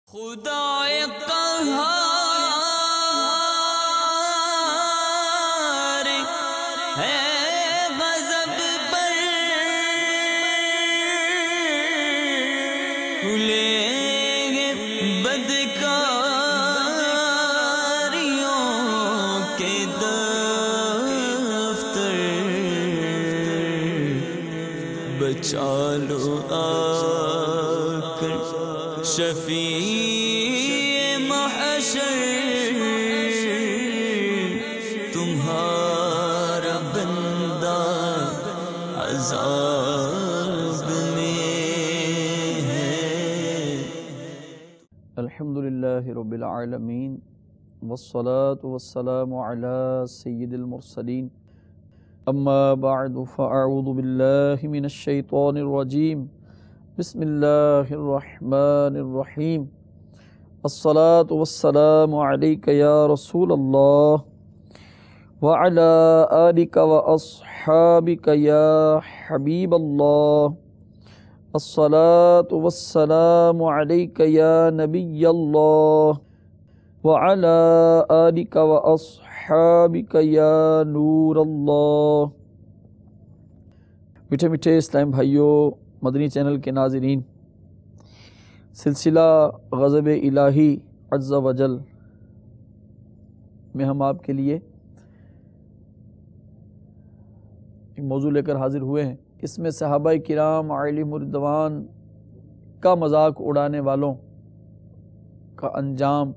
خدائے قہار ہے غضب پر کھلیں گے بدکاریوں کے دفتر، بچا لو آ کر شفیع محشر، تمہارا بندہ عذاب میں ہے۔ الحمدللہ رب العالمین والصلاة والسلام علی سید المرسلین، اما بعد فاعوذ باللہ من الشیطان الرجیم، بسم اللہ الرحمن الرحیم۔ الصلاة والسلام علیک یا رسول اللہ وعلی آلک واصحابک یا حبیب اللہ، الصلاة والسلام علیک یا نبی اللہ وعلی آلک واصحابک یا نور اللہ۔ میٹھے میٹھے اسلام بھائیوں، مدنی چینل کے ناظرین، سلسلہ غضب الہی عز و جل میں ہم آپ کے لیے ایک موضوع لے کر حاضر ہوئے ہیں۔ اس میں صحابہ کرام علیہم الرضوان کا مذاق اڑانے والوں کا انجام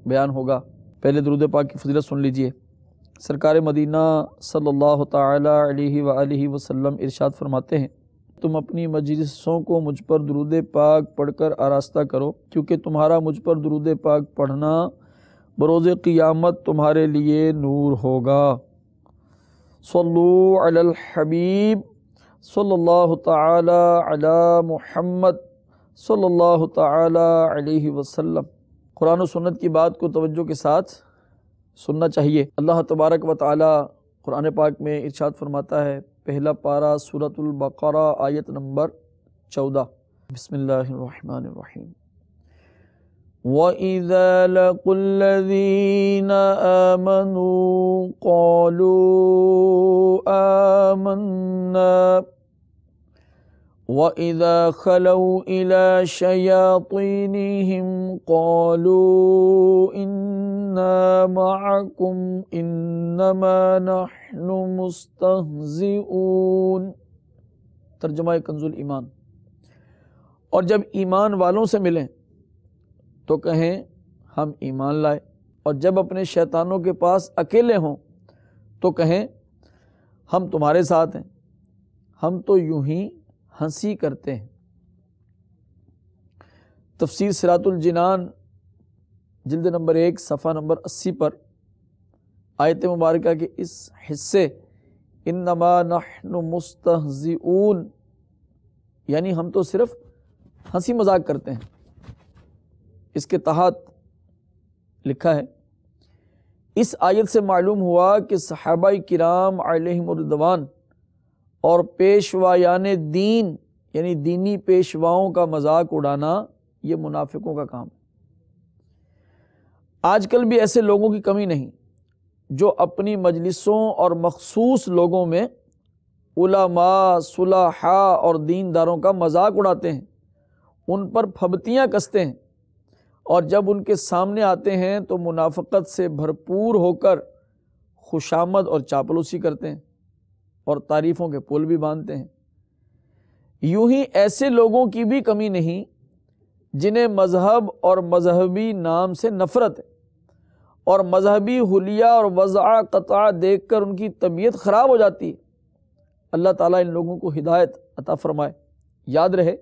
بیان ہوگا۔ پہلے درود پاک کی فضیلت سن لیجئے۔ سرکار مدینہ صلی اللہ تعالی علیہ وآلہ وسلم ارشاد فرماتے ہیں، تم اپنی مجلسوں کو مجھ پر درود پاک پڑھ کر آراستہ کرو، کیونکہ تمہارا مجھ پر درود پاک پڑھنا بروز قیامت تمہارے لیے نور ہوگا۔ صلو علی الحبیب صلی اللہ تعالی علی محمد صلی اللہ تعالی علیہ وسلم۔ قرآن و سنت کی بات کو توجہ کے ساتھ سننا چاہیے۔ اللہ تبارک و تعالی قرآن پاک میں ارشاد فرماتا ہے، پہلا پارہ سورۃ البقرہ آیت نمبر 14، بسم اللہ الرحمن الرحیم۔ وَإِذَا لَقُوا الَّذِينَ آمَنُوا قَالُوا آمَنَّا وَإِذَا خَلَوْا إِلَى شَيَاطِينِهِمْ قَالُوا إِنَّا مَعَكُمْ إِنَّمَا نَحْنُ مُسْتَهْزِئُونَ۔ ترجمہ کنز الایمان۔ اور جب ایمان والوں سے ملیں تو کہیں ہم ایمان لائے، اور جب اپنے شیطانوں کے پاس اکیلے ہوں تو کہیں ہم تمہارے ساتھ ہیں، ہم تو یوں ہی ہنسی کرتے ہیں۔ تفسیر صراط الجنان جلد نمبر 1 صفحہ نمبر 80 پر آیت مبارکہ کے اس حصے انما نحن مستہزئون یعنی ہم تو صرف ہنسی مذاق کرتے ہیں، اس کے تحت لکھا ہے۔ اس آیت سے معلوم ہوا کہ صحابہ کرام علیہم الرضوان اور پیشوایان دین یعنی دینی پیشواؤں کا مذاق اڑانا یہ منافقوں کا کام ہے۔ آج کل بھی ایسے لوگوں کی کمی نہیں جو اپنی مجلسوں اور مخصوص لوگوں میں علماء، صلحاء اور دینداروں کا مذاق اڑاتے ہیں، ان پر پھبتیاں کستے ہیں، اور جب ان کے سامنے آتے ہیں تو منافقت سے بھرپور ہو کر خوشامد اور چاپلوسی کرتے ہیں اور تعریفوں کے پل بھی باندھتے ہیں۔ یوں ہی ایسے لوگوں کی بھی کمی نہیں جنہیں مذہب اور مذہبی نام سے نفرت ہے، اور مذہبی حلیہ اور وضع قطع دیکھ کر ان کی طبیعت خراب ہو جاتی ہے۔ اللہ تعالیٰ ان لوگوں کو ہدایت عطا فرمائے۔ یاد رہے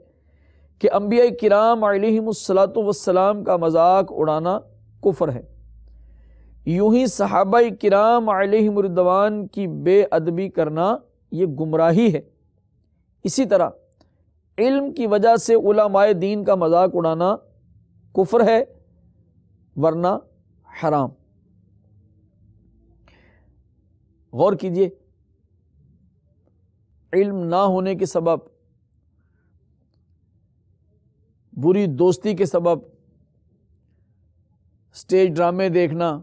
کہ انبیاء کرام علیہم السلام کا مذاق اڑانا کفر ہے، یوں ہی صحابہ کرام علیہم الرضوان کی بے ادبی کرنا یہ گمراہی ہے۔ اسی طرح علم کی وجہ سے علماء دین کا مذاق اڑانا کفر ہے ورنہ حرام۔ غور کیجئے، علم نہ ہونے کے سبب بری دوستی کے سبب، سٹیج ڈرامے دیکھنا،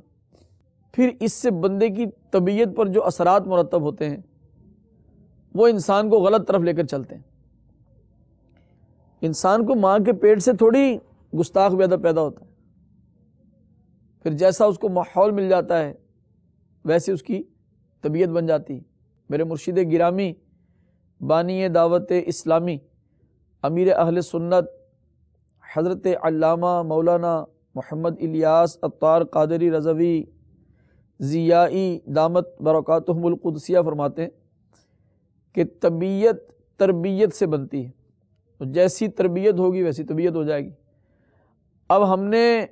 پھر اس سے بندے کی طبیعت پر جو اثرات مرتب ہوتے ہیں وہ انسان کو غلط طرف لے کر چلتے ہیں۔ انسان کو ماں کے پیٹ سے تھوڑی گستاخ پیدا ہوتا ہے، پھر جیسا اس کو ماحول مل جاتا ہے ویسے اس کی طبیعت بن جاتی ہے۔ میرے مرشد گرامی بانی دعوت اسلامی امیر اہل سنت حضرت علامہ مولانا محمد الیاس عطار قادری رضوی ضیائی دامت برکاتہم القدسیہ فرماتے ہیں کہ طبیعت تربیت سے بنتی ہے، تو جیسی تربیت ہوگی ویسی طبیعت ہو جائے گی۔ اب ہم نے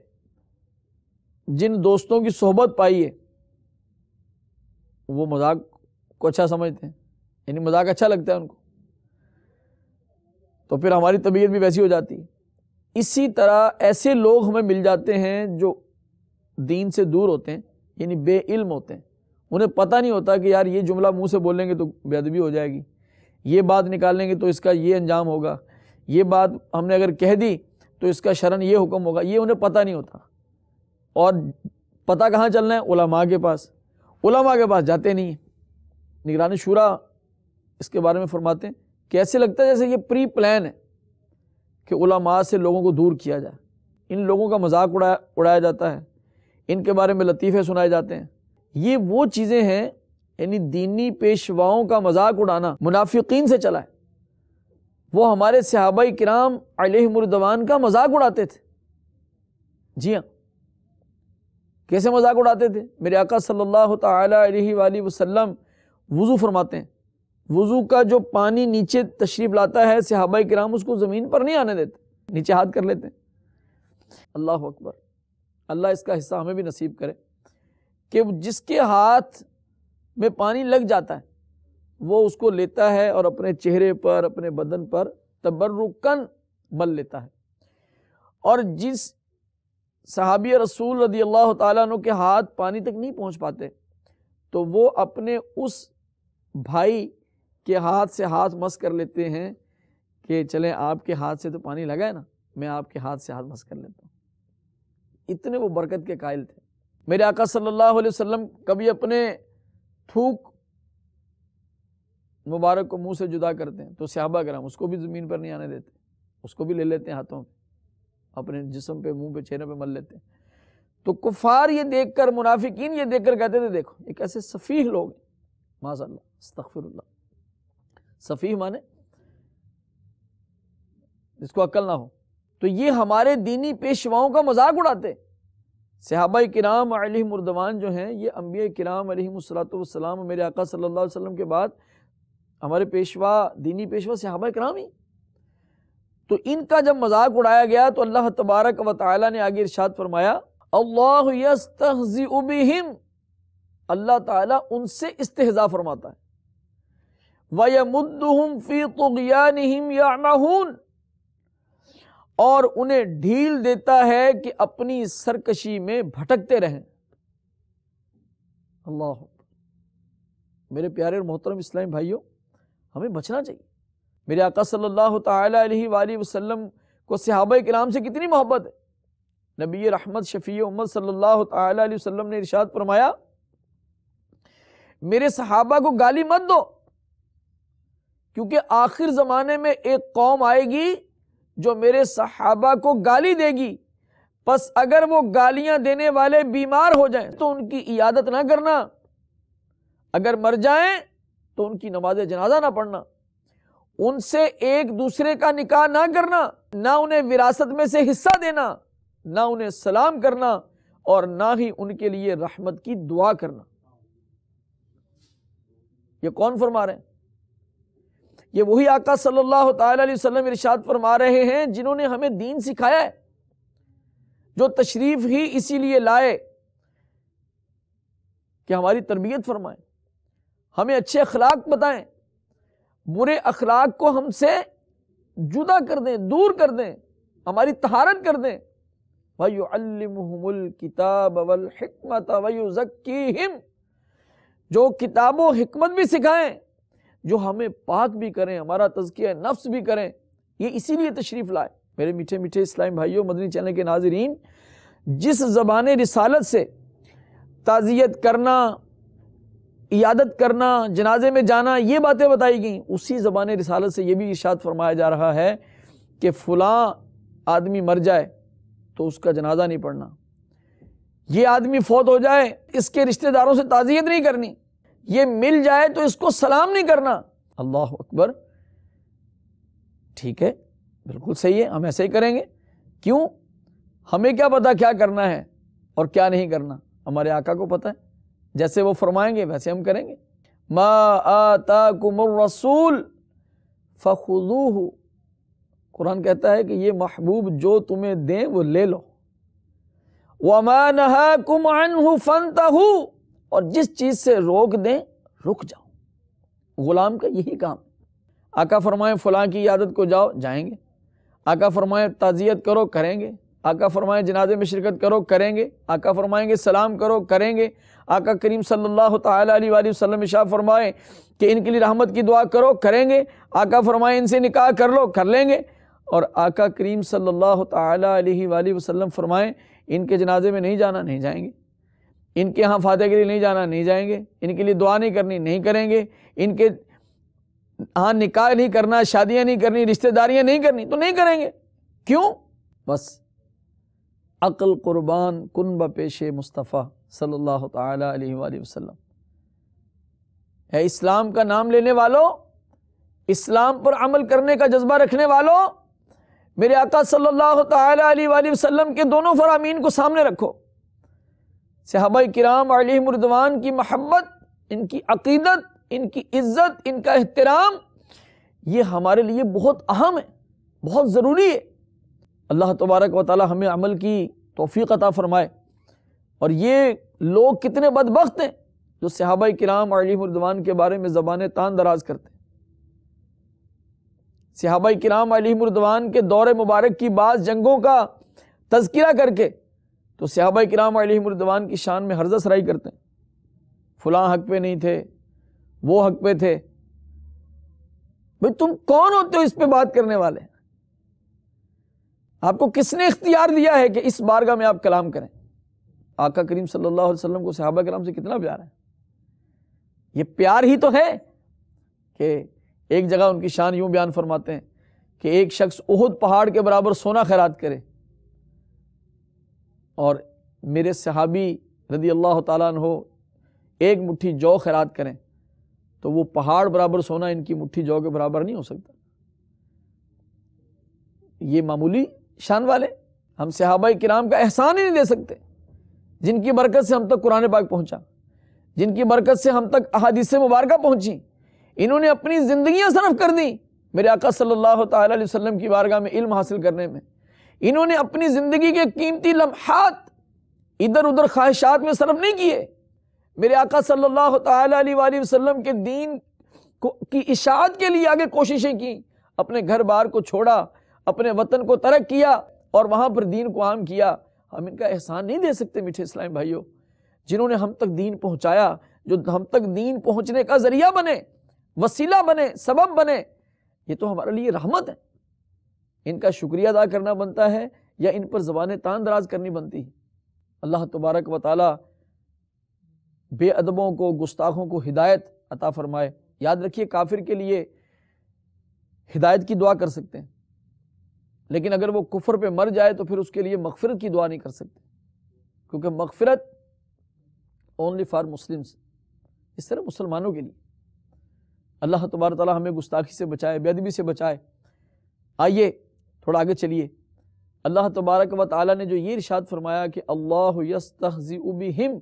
جن دوستوں کی صحبت پائی ہے وہ مذاق کو اچھا سمجھتے ہیں، یعنی مذاق اچھا لگتا ہے ان کو، تو پھر ہماری طبیعت بھی ویسی ہو جاتی ہے۔ اسی طرح ایسے لوگ ہمیں مل جاتے ہیں جو دین سے دور ہوتے ہیں، یعنی بے علم ہوتے ہیں، انہیں پتہ نہیں ہوتا کہ یار یہ جملہ منہ سے بولیں گے تو بے ادبی ہو جائے گی، یہ بات نکالیں گے تو اس کا یہ انجام ہوگا، یہ بات ہم نے اگر کہہ دی تو اس کا شرعاً یہ حکم ہوگا، یہ انہیں پتہ نہیں ہوتا۔ اور پتہ کہاں چلنا ہے؟ علماء کے پاس۔ علماء کے پاس جاتے نہیں ہیں۔ نگران شورا اس کے بارے میں فرماتے ہیں کہ ایسے لگتا ہے جیسے یہ پری پلان ہے کہ علماء سے لوگوں کو دور کیا جائے، ان لوگوں کا مذاق اڑایا جاتا ہے، ان کے بارے میں لطیفے سنائے جاتے ہیں۔ یہ وہ چیزیں ہیں، یعنی دینی پیشواؤں کا مذاق اڑانا منافقین سے چلا ہے۔ وہ ہمارے صحابہ کرام علیہم الرضوان کا مذاق اڑاتے تھے۔ جی ہاں، کیسے مذاق اڑاتے تھے؟ میرے آقا صلی اللہ تعالی علیہ وآلہ وسلم وضو فرماتے ہیں، وضو کا جو پانی نیچے تشریف لاتا ہے صحابہ کرام اس کو زمین پر نہیں آنے دیتے، نیچے ہاتھ کر لیتے ہیں۔ اللہ اکبر، اللہ اس کا حصہ ہمیں بھی نصیب کرے کہ جس کے ہاتھ میں پانی لگ جاتا ہے وہ اس کو لیتا ہے اور اپنے چہرے پر، اپنے بدن پر تبرکن مل لیتا ہے۔ اور جس صحابی رسول رضی اللہ تعالیٰ عنہ کے ہاتھ پانی تک نہیں پہنچ پاتے تو وہ اپنے اس بھائی کے ہاتھ سے ہاتھ مس کر لیتے ہیں کہ چلیں آپ کے ہاتھ سے تو پانی لگا ہے نا، میں آپ کے ہاتھ سے ہاتھ مس کر لیتا ہوں۔ اتنے وہ برکت کے قائل تھے۔ میرے آقا صلی اللہ علیہ وسلم کبھی اپنے تھوک مبارک کو منہ سے جدا کرتے ہیں تو صحابہ کرام اس کو بھی زمین پر نہیں آنے دیتے، اس کو بھی لے لیتے ہیں ہاتھوں پہ، اپنے جسم پہ، منہ پہ، چہرے پہ مل لیتے ہیں۔ تو کفار یہ دیکھ کر، منافقین یہ دیکھ کر کہتے تھے دیکھو ایک ایسے سفیہ لوگ ہیں، معاذ اللہ، استغفر اللہ۔ سفیہ مانے جس کو عقل نہ ہو، تو یہ ہمارے دینی پیشواؤں کا مذاق اڑاتے۔ صحابہ کرام علیہم الرضوان جو ہیں یہ انبیاء کرام علیہم السلام، میرے آقا صلی اللہ علیہ وسلم کے بعد ہمارے پیشوا، دینی پیشوا صحابہ کرام ہی۔ تو ان کا جب مذاق اڑایا گیا تو اللہ تبارک و تعالی نے آگے ارشاد فرمایا اللہ یستہزئ بہم، اللہ تعالیٰ ان سے استہزاء فرماتا ہے۔ وَيَمُدُّهُمْ فِي طُغْيَانِهِمْ يَعْمَهُونَ، اور انہیں ڈھیل دیتا ہے کہ اپنی سرکشی میں بھٹکتے رہیں۔ اللہ، میرے پیارے اور محترم اسلامی بھائیوں، ہمیں بچنا چاہیے۔ میرے آقا صلی اللہ تعالی علیہ وآلہ وسلم کو صحابہ کرام سے کتنی محبت ہے۔ نبی رحمت شفیع امت صلی اللہ تعالی علیہ وسلم نے ارشاد فرمایا میرے صحابہ کو گالی مت دو، کیونکہ آخر زمانے میں ایک قوم آئے گی جو میرے صحابہ کو گالی دے گی، پس اگر وہ گالیاں دینے والے بیمار ہو جائیں تو ان کی عیادت نہ کرنا، اگر مر جائیں تو ان کی نماز جنازہ نہ پڑھنا، ان سے ایک دوسرے کا نکاح نہ کرنا، نہ انہیں وراثت میں سے حصہ دینا، نہ انہیں سلام کرنا، اور نہ ہی ان کے لیے رحمت کی دعا کرنا۔ یہ کون فرما رہے ہیں؟ یہ وہی آقا صلی اللہ تعالی علیہ وسلم ارشاد فرما رہے ہیں جنہوں نے ہمیں دین سکھایا ہے، جو تشریف ہی اسی لیے لائے کہ ہماری تربیت فرمائیں، ہمیں اچھے اخلاق بتائیں، برے اخلاق کو ہم سے جدا کر دیں، دور کر دیں، ہماری طہارت کر دیں۔ وَيُعَلِّمُهُمُ الْكِتَابَ وَالْحِكْمَةَ وَيُزَكِّيهِمْ، جو کتاب و حکمت بھی سکھائیں، جو ہمیں پاک بھی کریں، ہمارا تزکیہ نفس بھی کریں، یہ اسی لیے تشریف لائے۔ میرے میٹھے میٹھے اسلامی بھائیوں، مدنی چینل کے ناظرین، جس زبان رسالت سے تعزیت کرنا، عیادت کرنا، جنازے میں جانا، یہ باتیں بتائی گئیں، اسی زبان رسالت سے یہ بھی ارشاد فرمایا جا رہا ہے کہ فلاں آدمی مر جائے تو اس کا جنازہ نہیں پڑھنا، یہ آدمی فوت ہو جائے اس کے رشتہ داروں سے تعزیت نہیں کرنی، یہ مل جائے تو اس کو سلام نہیں کرنا۔ اللہ اکبر، ٹھیک ہے، بالکل صحیح ہے، ہم ایسے ہی کریں گے۔ کیوں؟ ہمیں کیا پتا کیا کرنا ہے اور کیا نہیں کرنا، ہمارے آقا کو پتہ ہے، جیسے وہ فرمائیں گے ویسے ہم کریں گے۔ ما آتاکم الرسول فخذوہ، قرآن کہتا ہے کہ یہ محبوب جو تمہیں دیں وہ لے لو۔ وما نہاکم عنہ فانتہوا، اور جس چیز سے روک دیں رک جاؤ۔ غلام کا یہی کام ہے۔ آقا فرمائیں فلاں کی عیادت کو جاؤ، جائیں گے۔ آقا فرمائیں تعزیت کرو، کریں گے۔ آقا فرمائیں جنازے میں شرکت کرو، کریں گے۔ آقا فرمائیں گے سلام کرو، کریں گے۔ آقا کریم صلی اللہ تعالیٰ علیہ وآلہ وسلم ارشاد فرمائیں کہ ان کے لیے رحمت کی دعا کرو، کریں گے۔ آقا فرمائیں ان سے نکاح کر لو، کر لیں گے۔ اور آقا کریم صلی اللہ تعالیٰ علیہ وآلہ وسلم فرمائیں ان کے جنازے میں نہیں جانا، نہیں جائیں گے۔ ان کے ہاں فاتح کے لیے نہیں جانا، نہیں جائیں گے۔ ان کے لیے دعا نہیں کرنی، نہیں کریں گے۔ ان کے ہاں نکاح نہیں کرنا، شادیاں نہیں کرنی، رشتہ داریاں نہیں کرنی، تو نہیں کریں گے۔ کیوں؟ بس عقل قربان کن بپیش مصطفیٰ صلی اللہ تعالی علیہ وآلہ وسلم۔ اے اسلام کا نام لینے والوں، اسلام پر عمل کرنے کا جذبہ رکھنے والوں، میرے آقا صلی اللہ تعالی علیہ وآلہ وسلم کے دونوں فرامین کو سامنے رکھو۔ صحابہ کرام علیہم رضوان کی محبت، ان کی عقیدت، ان کی عزت، ان کا احترام، یہ ہمارے لیے بہت اہم ہے، بہت ضروری ہے۔ اللہ تبارک و تعالی ہمیں عمل کی توفیق عطا فرمائے۔ اور یہ لوگ کتنے بدبخت ہیں جو صحابہ کرام علیہم رضوان کے بارے میں زبانیں تان دراز کرتے ہیں۔ صحابہ کرام علیہم رضوان کے دور مبارک کی بعض جنگوں کا تذکرہ کر کے تو صحابہ کرام علیہم رضوان کی شان میں ہرزہ سرائی کرتے ہیں، فلاں حق پہ نہیں تھے، وہ حق پہ تھے۔ بھئی تم کون ہوتے ہو اس پہ بات کرنے والے؟ آپ کو کس نے اختیار دیا ہے کہ اس بارگاہ میں آپ کلام کریں؟ آقا کریم صلی اللہ علیہ وسلم کو صحابہ کرام سے کتنا پیار ہے۔ یہ پیار ہی تو ہے کہ ایک جگہ ان کی شان یوں بیان فرماتے ہیں کہ ایک شخص احد پہاڑ کے برابر سونا خیرات کرے اور میرے صحابی رضی اللہ تعالیٰ عنہ ایک مٹھی جو خیرات کریں تو وہ پہاڑ برابر سونا ان کی مٹھی جو کے برابر نہیں ہو سکتا۔ یہ معمولی شان والے، ہم صحابہ کرام کا احسان ہی نہیں دے سکتے، جن کی برکت سے ہم تک قرآن پاک پہنچا، جن کی برکت سے ہم تک احادیث مبارکہ پہنچی۔ انہوں نے اپنی زندگیاں صرف کر دی میرے آقا صلی اللہ تعالی علیہ وسلم کی بارگاہ میں علم حاصل کرنے میں۔ انہوں نے اپنی زندگی کے قیمتی لمحات ادھر ادھر خواہشات میں صرف نہیں کیے۔ میرے آقا صلی اللہ تعالی علیہ وآلہ وسلم کے دین کی اشاعت کے لیے آگے کوششیں کی، اپنے گھر بار کو چھوڑا، اپنے وطن کو ترک کیا اور وہاں پر دین کو عام کیا۔ ہم ان کا احسان نہیں دے سکتے میٹھے اسلامی بھائیوں، جنہوں نے ہم تک دین پہنچایا، جو ہم تک دین پہنچنے کا ذریعہ بنے، وسیلہ بنے، سبب بنے، یہ تو ہمارے لیے رحمت ہے۔ ان کا شکریہ ادا کرنا بنتا ہے یا ان پر زبانیں تان دراز کرنی بنتی ہے؟ اللہ تبارک و تعالی بے ادبوں کو، گستاخوں کو ہدایت عطا فرمائے۔ یاد رکھیے کافر کے لیے ہدایت کی دعا کر سکتے ہیں، لیکن اگر وہ کفر پہ مر جائے تو پھر اس کے لیے مغفرت کی دعا نہیں کر سکتے، کیونکہ مغفرت اونلی فار مسلمز، اس طرح مسلمانوں کے لیے۔ اللہ تبارک تعالی ہمیں گستاخی سے بچائے، بے ادبی سے بچائے۔ آئیے تھوڑا آگے چلیے۔ اللہ تبارک و تعالی نے جو یہ ارشاد فرمایا کہ اللہ یستہزئ بہم،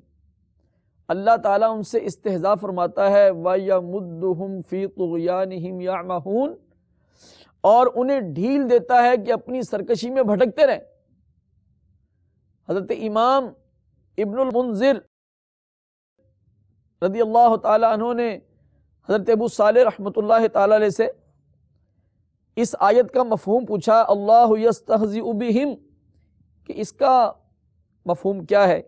اللہ تعالیٰ ان سے استہزاء فرماتا ہے، وَيَمُدُّهُمْ فِي طُغْيَانِهِمْ يَعْمَهُونَ، اور انہیں ڈھیل دیتا ہے کہ اپنی سرکشی میں بھٹکتے رہیں۔ حضرت امام ابن المنذر رضی اللہ تعالی عنہ نے حضرت ابو صالح رحمۃ اللہ تعالی علیہ سے اس آیت کا مفہوم پوچھا، اللہ یستہزئ بہم، کہ اس کا مفہوم کیا ہے؟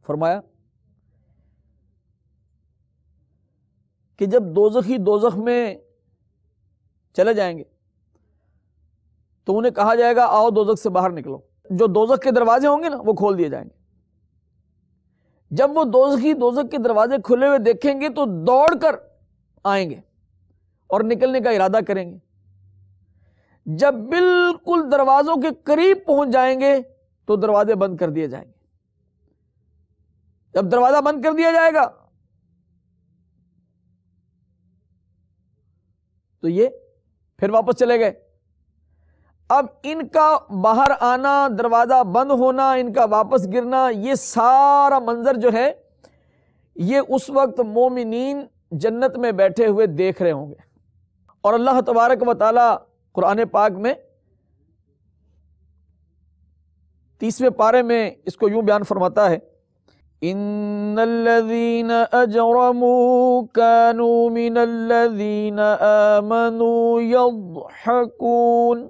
فرمایا کہ جب دوزخی دوزخ میں چلے جائیں گے تو انہیں کہا جائے گا آؤ دوزخ سے باہر نکلو. جو دوزخ کے دروازے ہوں گے نا وہ کھول دیے جائیں گے. جب وہ دوزخ کے دروازے کھلے ہوئے دیکھیں گے تو دوڑ کر آئیں گے اور نکلنے کا ارادہ کریں گے. جب بالکل دروازوں کے قریب پہنچ جائیں گے تو دروازے بند کر دیے جائیں گے. جب دروازہ بند کر دیا جائے گا تو یہ پھر واپس چلے گئے. اب ان کا باہر آنا، دروازہ بند ہونا، ان کا واپس گرنا، یہ سارا منظر جو ہے یہ اس وقت مومنین جنت میں بیٹھے ہوئے دیکھ رہے ہوں گے. اور اللہ تبارک و تعالی قرآن پاک میں 30ویں پارے میں اس کو یوں بیان فرماتا ہے، ان الذین اجرموا كانوا من الذین آمنوا یضحکون.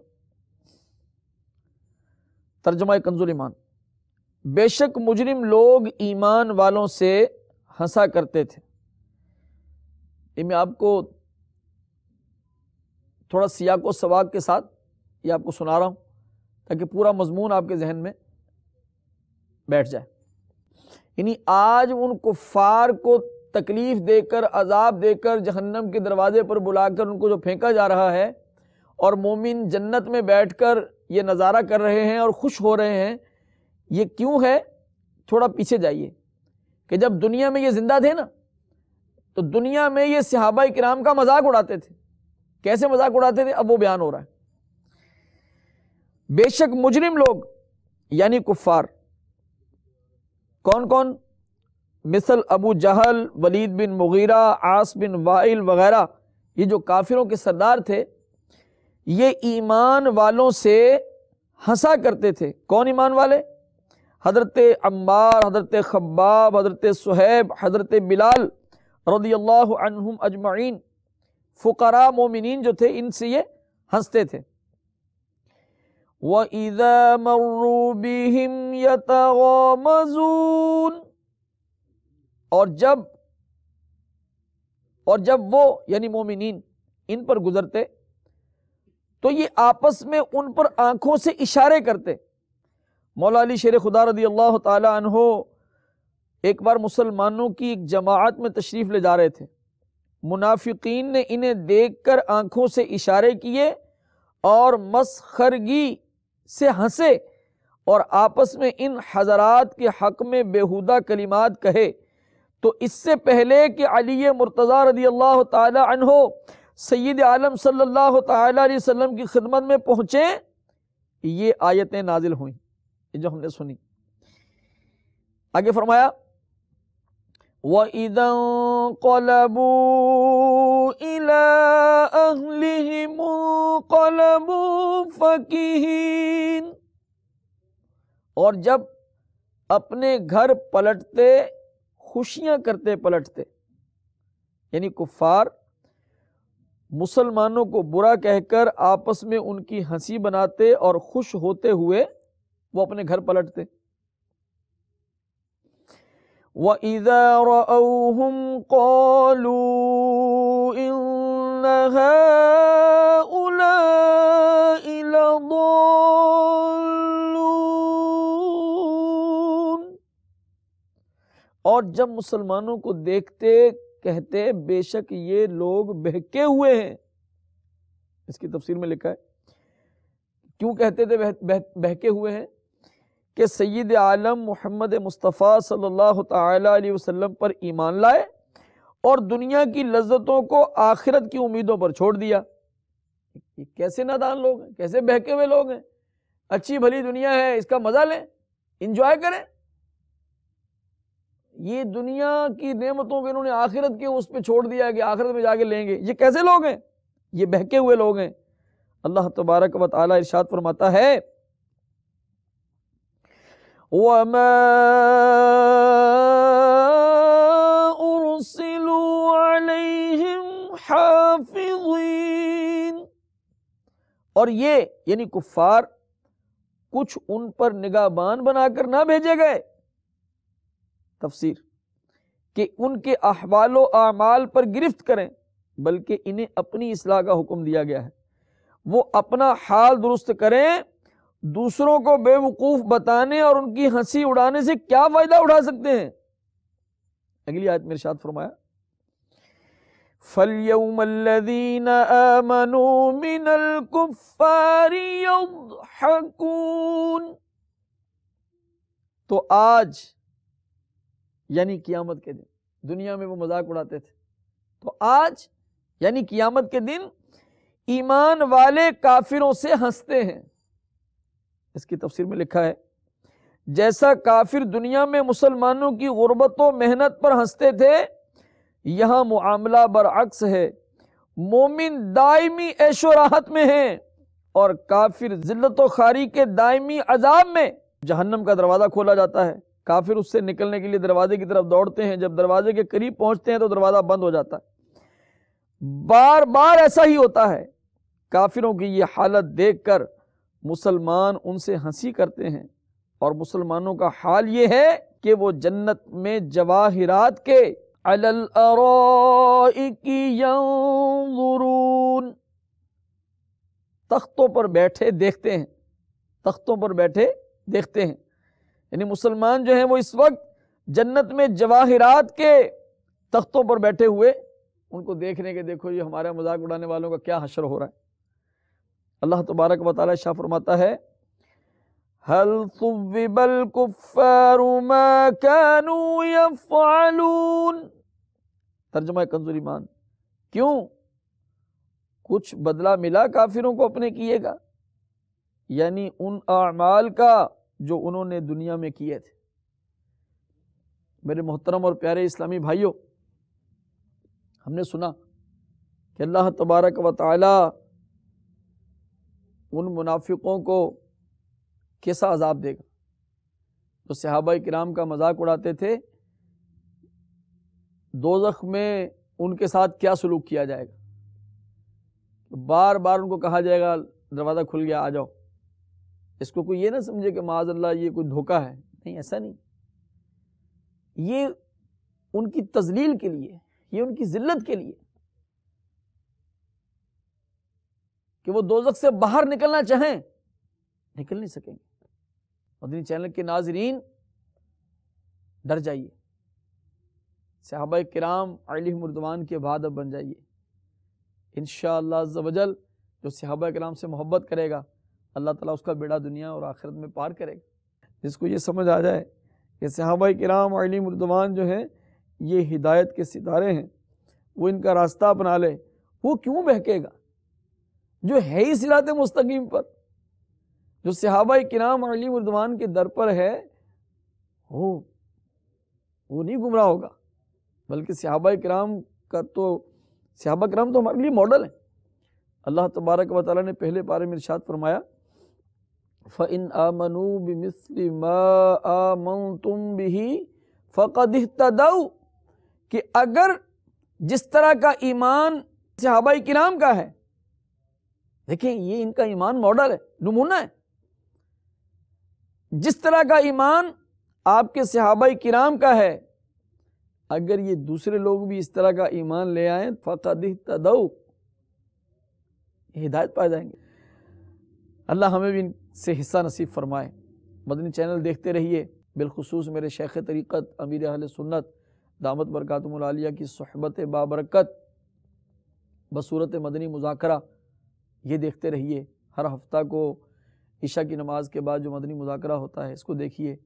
ترجمہ کنز الایمان، بے شک مجرم لوگ ایمان والوں سے ہنسا کرتے تھے. میں آپ کو تھوڑا سیاق و سواق کے ساتھ یہ آپ کو سنا رہا ہوں تاکہ پورا مضمون آپ کے ذہن میں بیٹھ جائے. یعنی آج ان کفار کو تکلیف دے کر، عذاب دے کر، جہنم کے دروازے پر بلا کر ان کو جو پھینکا جا رہا ہے، اور مومن جنت میں بیٹھ کر یہ نظارہ کر رہے ہیں اور خوش ہو رہے ہیں، یہ کیوں ہے؟ تھوڑا پیچھے جائیے کہ جب دنیا میں یہ زندہ تھے نا تو دنیا میں یہ صحابہ کرام کا مذاق اڑاتے تھے. کیسے مذاق اڑاتے تھے اب وہ بیان ہو رہا ہے. بے شک مجرم لوگ یعنی کفار، کون کون؟ مثل ابو جہل، ولید بن مغیرہ، عاص بن وائل وغیرہ، یہ جو کافروں کے سردار تھے، یہ ایمان والوں سے ہنسا کرتے تھے. کون ایمان والے؟ حضرت عمار، حضرت خباب، حضرت صہیب، حضرت بلال رضی اللہ عنہم اجمعین. فقراء مومنین جو تھے ان سے یہ ہنستے تھے. وَإِذَا مَرُّوا بِهِمْ يَتَغَامَزُونَ، اور جب وہ یعنی مومنین ان پر گزرتے تو یہ آپس میں ان پر آنکھوں سے اشارے کرتے. مولا علی شیر خدا رضی اللہ تعالی عنہ ایک بار مسلمانوں کی ایک جماعت میں تشریف لے جا رہے تھے. منافقین نے انہیں دیکھ کر آنکھوں سے اشارے کیے اور مسخرگی سے ہنسے اور آپس میں ان حضرات کے حق میں بیہودہ کلمات کہے. تو اس سے پہلے کہ علی مرتضیٰ رضی اللہ تعالی عنہ سید عالم صلی اللہ تعالی علیہ وسلم کی خدمت میں پہنچے، یہ آیتیں نازل ہوئیں جو ہم نے سنی. آگے فرمایا وَإِذَا انقلبوا إِلَىٰ أَهْلِهِمُ انقلبوا فَكِهِينَ، اور جب اپنے گھر پلٹتے خوشیاں کرتے پلٹتے. یعنی کفار مسلمانوں کو برا کہہ کر آپس میں ان کی ہنسی بناتے اور خوش ہوتے ہوئے وہ اپنے گھر پلٹتے. وَإِذَا رَأَوْهُمْ قَالُوا إِنَّ هَٰؤُلَاءِ لَضَالُّونَ، اور جب مسلمانوں کو دیکھتے کہتے بے شک یہ لوگ بہکے ہوئے ہیں. اس کی تفسیر میں لکھا ہے کیوں کہتے تھے بہکے ہوئے ہیں کہ سید عالم محمد مصطفیٰ صلی اللہ تعالی علیہ وسلم پر ایمان لائے اور دنیا کی لذتوں کو آخرت کی امیدوں پر چھوڑ دیا. یہ کیسے نادان لوگ ہیں، کیسے بہکے ہوئے لوگ ہیں. اچھی بھلی دنیا ہے، اس کا مزہ لیں، انجوائے کریں. یہ دنیا کی نعمتوں کو انہوں نے آخرت کے اس پہ چھوڑ دیا کہ آخرت میں جا کے لیں گے. یہ کیسے لوگ ہیں؟ یہ بہکے ہوئے لوگ ہیں. اللہ تبارک و تعالی ارشاد فرماتا ہے وَمَا أُرْسِلُوا عَلَيْهِمْ حَافِظِينَ، اور یہ یعنی کفار کچھ ان پر نگہبان بنا کر نہ بھیجے گئے. تفسیر کہ ان کے احوال و اعمال پر گرفت کریں، بلکہ انہیں اپنی اصلاح کا حکم دیا گیا ہے. وہ اپنا حال درست کریں، دوسروں کو بے وقوف بتانے اور ان کی ہنسی اڑانے سے کیا فائدہ اٹھا سکتے ہیں؟ اگلی آیت میں ارشاد فرمایا فَالْيَوْمَ الَّذِينَ آمَنُوا مِنَ الْكُفَّارِ يَضْحَكُونَ، تو آج یعنی قیامت کے دن، دنیا میں وہ مذاق اڑاتے تھے، تو آج یعنی قیامت کے دن ایمان والے کافروں سے ہنستے ہیں۔ اس کی تفسیر میں لکھا ہے جیسا کافر دنیا میں مسلمانوں کی غربت و محنت پر ہنستے تھے، یہاں معاملہ برعکس ہے، مومن دائمی عیش و راحت میں ہیں اور کافر ذلت و خواری کے دائمی عذاب میں۔ جہنم کا دروازہ کھولا جاتا ہے، کافر اس سے نکلنے کے لیے دروازے کی طرف دوڑتے ہیں، جب دروازے کے قریب پہنچتے ہیں تو دروازہ بند ہو جاتا ہے۔ بار بار ایسا ہی ہوتا ہے۔ کافروں کی یہ حالت دیکھ کر مسلمان ان سے ہنسی کرتے ہیں، اور مسلمانوں کا حال یہ ہے کہ وہ جنت میں جواہرات کے علی الارائک ینظرون، تختوں پر بیٹھے دیکھتے ہیں، تختوں پر بیٹھے دیکھتے ہیں۔ یعنی مسلمان جو ہیں وہ اس وقت جنت میں جواہرات کے تختوں پر بیٹھے ہوئے ان کو دیکھ رہے ہیں کہ دیکھو یہ ہمارا مذاق اڑانے والوں کا کیا حشر ہو رہا ہے۔ اللہ تبارک و تعالی شاہ فرماتا ہے هل ثوب الكفار ما كانوا يفعلون، ترجمہ کنز ایمان، کیوں کچھ بدلہ ملا کافروں کو اپنے کیے گا، یعنی ان اعمال کا جو انہوں نے دنیا میں کیے تھے۔ میرے محترم اور پیارے اسلامی بھائیوں، ہم نے سنا کہ اللہ تبارک و تعالی ان منافقوں کو کیسا عذاب دے گا تو صحابہ کرام کا مذاق اڑاتے تھے، دوزخ میں ان کے ساتھ کیا سلوک کیا جائے گا، بار بار ان کو کہا جائے گا دروازہ کھل گیا آ جاؤ۔ اس کو کوئی یہ نہ سمجھے کہ معاذ اللہ یہ کوئی دھوکہ ہے، نہیں، ایسا نہیں، یہ ان کی تذلیل کے لیے، یہ ان کی ذلت کے لیے کہ وہ دوزخ سے باہر نکلنا چاہیں نکل نہیں سکیں گے۔ مدنی چینل کے ناظرین ڈر جائیے، صحابہ کرام علیہم رضوان کے بعد اب بن جائیے انشاءاللہ عز و جل۔ جو صحابہ کرام سے محبت کرے گا اللہ تعالیٰ اس کا بیڑا دنیا اور آخرت میں پار کرے گا۔ جس کو یہ سمجھ آ جائے کہ صحابہ کرام علیہم رضوان جو ہیں یہ ہدایت کے ستارے ہیں، وہ ان کا راستہ اپنا لے، وہ کیوں بہکے گا جو ہے ہی صراط مستقیم پر؟ جو صحابہ کرام علیہم رضوان کے در پر ہے وہ نہیں گمراہ ہوگا، بلکہ صحابہ کرام تو ہمارے لیے ماڈل ہیں۔ اللہ تبارک و تعالیٰ نے پہلے پارے میں ارشاد فرمایا فَإِنْ آمَنُوا بِمِثْلِ مَا آمَنْتُمْ بِهِ فَقَدِ اهْتَدَوْا، کہ اگر جس طرح کا ایمان صحابہ کرام کا ہے، دیکھیں یہ ان کا ایمان ماڈل ہے، نمونہ ہے، جس طرح کا ایمان آپ کے صحابہ کرام کا ہے، اگر یہ دوسرے لوگ بھی اس طرح کا ایمان لے آئیں فَقَدِ اهْتَدَوْا، ہدایت پا جائیں گے۔ اللہ ہمیں بھی ان سے حصہ نصیب فرمائے۔ مدنی چینل دیکھتے رہیے، بالخصوص میرے شیخ طریقت امیر اہل سنت دامت برکاتہم العالیہ کی صحبت بابرکت بصورت مدنی مذاکرہ یہ دیکھتے رہیے۔ ہر ہفتہ کو عشاء کی نماز کے بعد جو مدنی مذاکرہ ہوتا ہے اس کو دیکھیے،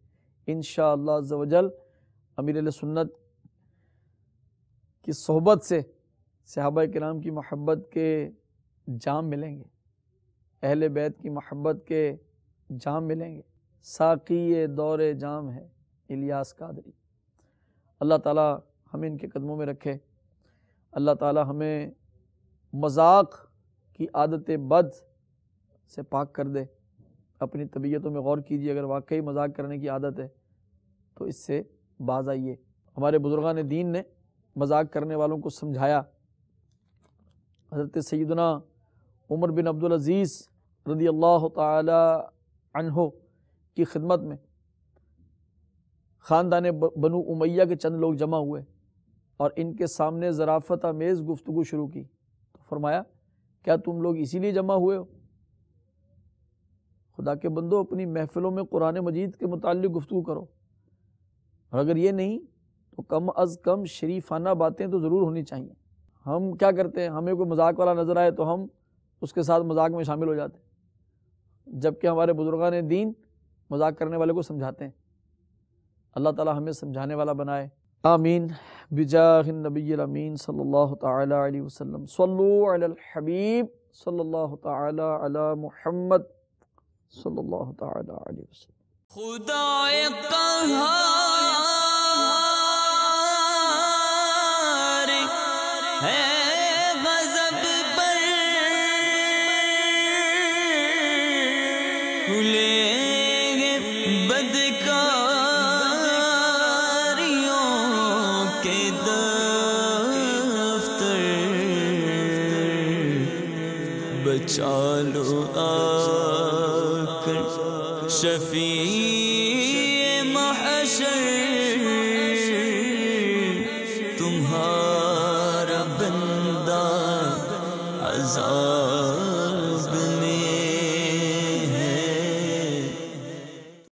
انشاءاللہ عز و جل امیر اہل سنت کی صحبت سے صحابہ کرام کی محبت کے جام ملیں گے، اہل بیت کی محبت کے جام ملیں گے۔ ساقی دور جام ہے الیاس قادری۔ اللہ تعالی ہمیں ان کے قدموں میں رکھے، اللہ تعالی ہمیں مذاق کی عادت بد سے پاک کر دے۔ اپنی طبیعتوں میں غور کیجیے، اگر واقعی مذاق کرنے کی عادت ہے تو اس سے باز آئیے۔ ہمارے بزرگان دین نے مذاق کرنے والوں کو سمجھایا۔ حضرت سیدنا عمر بن عبدالعزیز رضی اللہ تعالی عنہ کی خدمت میں خاندان بنو امیہ کے چند لوگ جمع ہوئے اور ان کے سامنے ظرافت آمیز گفتگو شروع کی، تو فرمایا کیا تم لوگ اسی لیے جمع ہوئے ہو؟ خدا کے بندو، اپنی محفلوں میں قرآن مجید کے متعلق گفتگو کرو، اور اگر یہ نہیں تو کم از کم شریفانہ باتیں تو ضرور ہونی چاہیے۔ ہم کیا کرتے ہیں، ہمیں کوئی مذاق والا نظر آئے تو ہم اس کے ساتھ مذاق میں شامل ہو جاتے ہیں، جبکہ ہمارے بزرگان دین مذاق کرنے والے کو سمجھاتے ہیں۔ اللہ تعالی ہمیں سمجھانے والا بنائے، آمین بجاہ النبی الامین صلی اللہ تعالی علیہ وسلم۔ صلو علی الحبیب صلی اللہ تعالی علی محمد صلی اللہ تعالی علیہ وسلم۔ خدائے قہار ہے غضب پر کھلے گے بدکاریوں کے دفتر، بچا لو آ کر شفیع محشر، تمہارا بندہ عذاب